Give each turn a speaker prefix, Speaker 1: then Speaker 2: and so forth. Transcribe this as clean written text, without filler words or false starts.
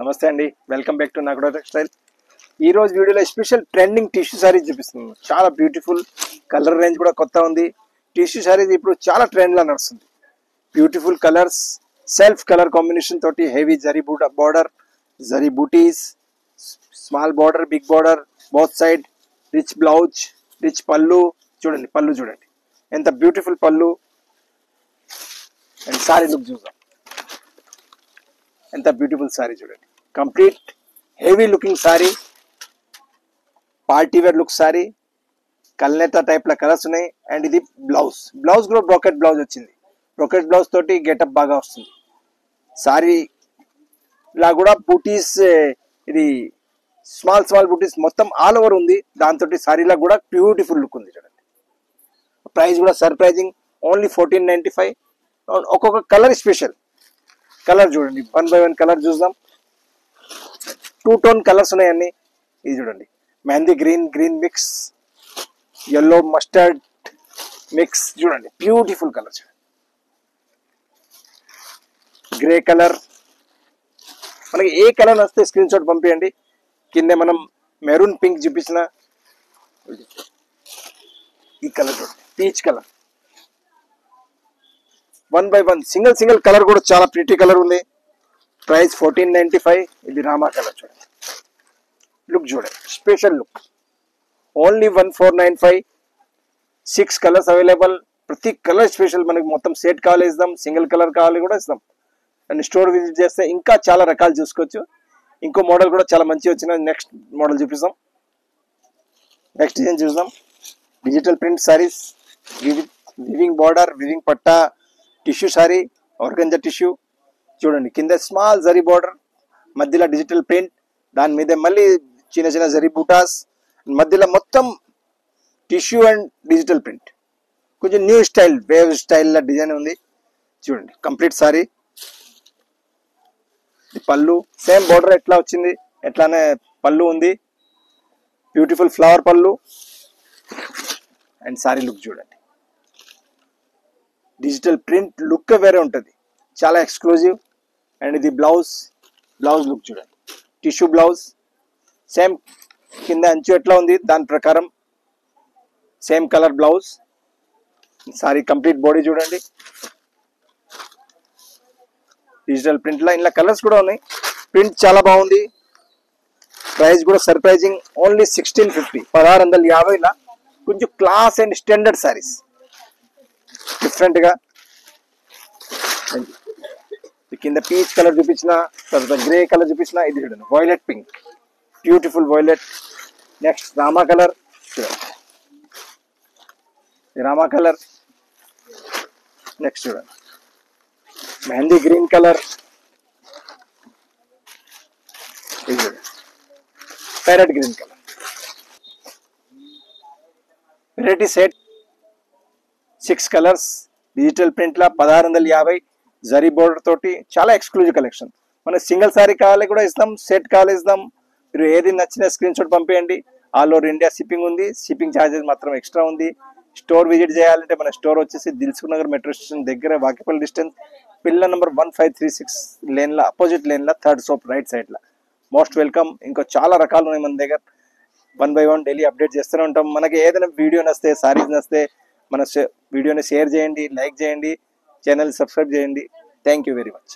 Speaker 1: నమస్తే అండి, welcome back to నాగడ textile. ఈ రోజు వీడియోలో స్పెషల్ ట్రెండింగ్ టిష్యూ సారీస్ చూపిస్తున్నాను. చాలా బ్యూటిఫుల్ కలర్ రేంజ్ కూడా కొత్త ఉంది. టిష్యూ సారీస్ ఇప్పుడు చాలా ట్రెండ్ లా నడుస్తుంది. Beautiful colours, self colour combination తోటి హెవీ జరీ బార్డర్, జరీ బూటీస్, small border, big border, both side, rich blouse, rich pallu. చూడండి పళ్ళు చూడండి ఎంత బ్యూటిఫుల్ పళ్ళు. అండ్ సారీ లుక్ చూద్దాం, ఎంత బ్యూటిఫుల్ సారీ చూడండి. Complete heavy looking sari, party wear look sari, కల్నేత టైప్ ల కలర్స్ ఉన్నాయి. అండ్ ఇది బ్లౌజ్ కూడా బ్రోకెట్ బ్లౌజ్ వచ్చింది. బ్రోకెట్ బ్లౌజ్ తోటి గెటప్ బాగా వస్తుంది. సారీ లా కూడా బూటీస్, ఇది స్మాల్ బూటీస్ మొత్తం ఆల్ ఓవర్ ఉంది. దాంతో సారీలా కూడా బ్యూటిఫుల్ లుక్ ఉంది చూడండి. ప్రైస్ కూడా సర్ప్రైజింగ్, ఓన్లీ 1495. ఒక్కొక్క కలర్ స్పెషల్. కలర్ చూడండి, 1 by 1 కలర్ చూద్దాం. 2 టోన్ కలర్స్ ఉన్నాయన్నీ. ఇది చూడండి, mehndi green mix, yellow mustard mix. చూడండి బ్యూటిఫుల్ కలర్ చూడండి. Grey colour. మనకి ఏ కలర్ వస్తే స్క్రీన్ షాట్ పంపించండి. కింద మనం మెరూన్ పింక్ చూపించిన ఈ కలర్ చూడండి, peach colour. 1 by 1 single colour కూడా చాలా ప్రిటీ కలర్ ఉంది. ప్రైస్ 1495. ఇది రామా కలర్ చూడండి. లుక్ చూడండి, special look. Only 1495. 6 colours available. ప్రతి కలర్ స్పెషల్. మనకి మొత్తం సెట్ కావాలి ఇస్తాం, సింగిల్ కలర్ కావాలి కూడా ఇస్తాం. అండ్ స్టోర్ విజిట్ చేస్తే ఇంకా చాలా రకాలు చూసుకోవచ్చు. ఇంకో మోడల్ కూడా చాలా మంచి వచ్చిన నెక్స్ట్ మోడల్ చూపిస్తాం. నెక్స్ట్ డిజైన్ చూద్దాం. Digital print saris, weaving border, weaving పట్టా, టిష్యూ సారీ, ఆర్గంజా టిష్యూ. చూడండి కింద స్మాల్ జరీ బార్డర్, మధ్యలో డిజిటల్ ప్రింట్, దాని మీద మళ్ళీ చిన్న జరీ బూటాస్, మధ్యలో మొత్తం టిష్యూ అండ్ డిజిటల్ ప్రింట్. కొంచెం new style, wave style design ఉంది చూడండి. Complete sari. Pallu same border ఎట్లా వచ్చింది ఎట్లానే పళ్ళు ఉంది. Beautiful flower pallu. And sari look చూడండి, డిజిటల్ ప్రింట్ లుక్ వేరే ఉంటుంది, చాలా ఎక్స్క్లూజివ్. అండ్ ఇది బ్లౌజ్ లుక్ చూడండి, టిష్యూ బ్లౌజ్. సేమ్ కింద అంచు ఎట్లా ఉంది దాని ప్రకారం same colour blouse. Sorry complete body చూడండి, డిజిటల్ ప్రింట్ లా. ఇలా కలర్స్ కూడా ఉన్నాయి. ప్రింట్ చాలా బాగుంది. ప్రైస్ కూడా సర్ప్రైజింగ్, ఓన్లీ 1650. 1650 కొంచెం class and standard saris different గా. కింద పీచ్ కలర్ చూపించిన, తర్వాత గ్రే కలర్ చూపించిన. ఇది చూడండి violet pink, beautiful violet. Next Rama colour చూడండి, రామా కలర్. నెక్స్ట్ చూడండి మెహందీ గ్రీన్ కలర్. ఇది చూడండి parrot green colour. Variety set, 6 colours, digital print లా. 1650. జరీ బోర్డర్ తోటి చాలా ఎక్స్క్లూజివ్ కలెక్షన్. మనకి సింగిల్ సారీ కావాలి కూడా ఇస్తాం, సెట్ కావాలి ఇస్తాం. మీరు ఏది నచ్చిన స్క్రీన్ షాట్ పంపేయండి. ఆల్ ఓవర్ ఇండియా షిప్పింగ్ ఉంది. షిప్పింగ్ ఛార్జెస్ మాత్రం ఎక్స్ట్రా ఉంది. స్టోర్ విజిట్ చేయాలంటే మన స్టోర్ వచ్చేసి దిల్సుఖ్ నగర్ మెట్రో స్టేషన్ దగ్గర, walkable distance, pillar number 1536 lane లా, అపోజిట్ లేన్ లా, 3rd షాప్ రైట్ సైడ్ లా. Most welcome. ఇంకో చాలా రకాలు ఉన్నాయి మన దగ్గర. 1 by 1 డైలీ అప్డేట్ చేస్తూనే ఉంటాం. మనకి ఏదైనా వీడియో నస్తే, సారీస్ నస్తే మన వీడియోని షేర్ చేయండి, లైక్ చేయండి, ఛానల్ సబ్స్క్రైబ్ చేయండి. Thank you very much.